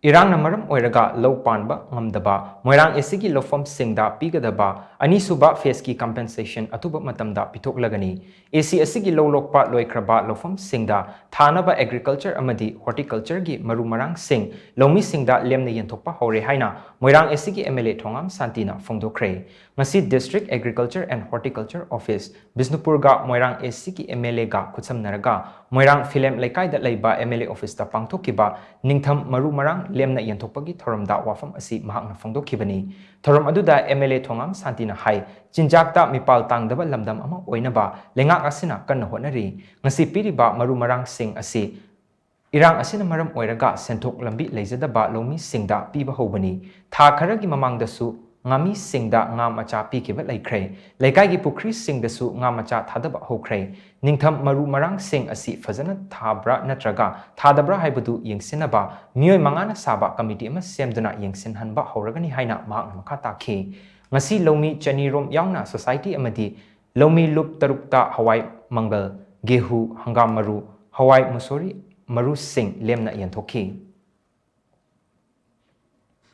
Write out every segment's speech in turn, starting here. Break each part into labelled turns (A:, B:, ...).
A: Irang namaram oiraga low panba ngamdaba moirang esigi lofom singda pigadaba anisuba feski compensation atuba matamda pitoklagani AC asigi low lokpa loikraba lofom singda thanaba agriculture amadi horticulture gi maru marang sing lomi singda lemna yenthokpa hore haina moirang esigi MLA thongam santina phongdokre ngasi district agriculture and horticulture office Bisnupur ga moirang esigi MLA ga khutsamnaraga moirang film laikai da leiba MLA office ta pangthokiba ningtham maru marang lemna yenthokpagi thoramda wafam asi mahakna phongdokhibani thoram aduda MLA thongam santina hai chinjakta mipal tangdaba lamdam ama oinaba lengak asina kanna honari ngasi piriba maru marang sing asi Irang asina maram oiraga senthok lambi leijadaba lomi singda piba hobani tha kharagi mamangdasu ngami singda nga macha pikiba laikhre laikai gi pukri singdasu nga macha thadaba hokre ningtham maru marang sing asi fazana thabra natraga thadabra haibadu yengsinaba mioi mangana saba committee ama semduna yengsinhanba horagani haina mahak makha takhi ngasi lomi chanirom yauna society amadi lomi lup tarukta hawai mangal gehu hangam maru hawai musori maru sing lemna yenthokhi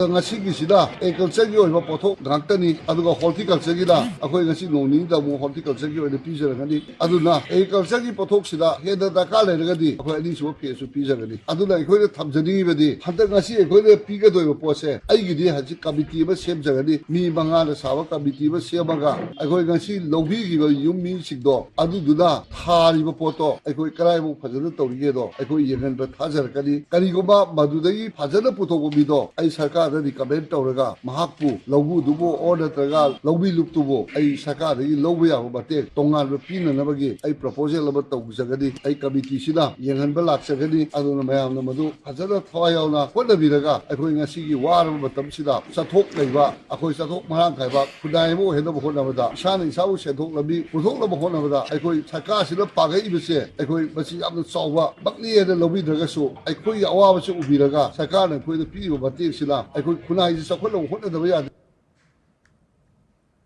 B: ngasigisida agriculture gi oiba pothok ngakta ni aduga horticulture gi da akoi ngasi noni da mo horticulture gi oida pizara ngani aduna agriculture gi pothok sida heda da ka le gadi akoi ani so phe su pizara ngani aduna akoi da thamjani bedi handa ngasi akoi da piga doiba pose ai gi di haji committee ba sem jagani mi manga da sawa committee ba semaga akoi ngasi lobi gi ba yumi sigdo adu duna thari ba poto akoi karai mo phajana tawri do akoi yengan ba thajar kani kani go ba madudai phajana puthok bi do ai sarkar recommend tawraga mahakpu lobu dubo order traga lobi luptubo ai saka ri lobu ya bate tongal pina nabagi ai proposal aba tawjagadi ai committee sida yengan ba laksagadi aduna mayam na madu fajana thawayawna hoda biraga akoi ngasi gi war matam sida sathok leiba akoi sathok marang khaiba khudai mo hena bo hona bada sana isabu sethok labi puthok labo hona bada akoi saka sida pagai bise akoi basi amna chawba bakli eda lobi draga su akoi awa ba su ubiraga saka na khoi da pi ba bate sida aikoi kunai ji sakhot lo hot da ba ya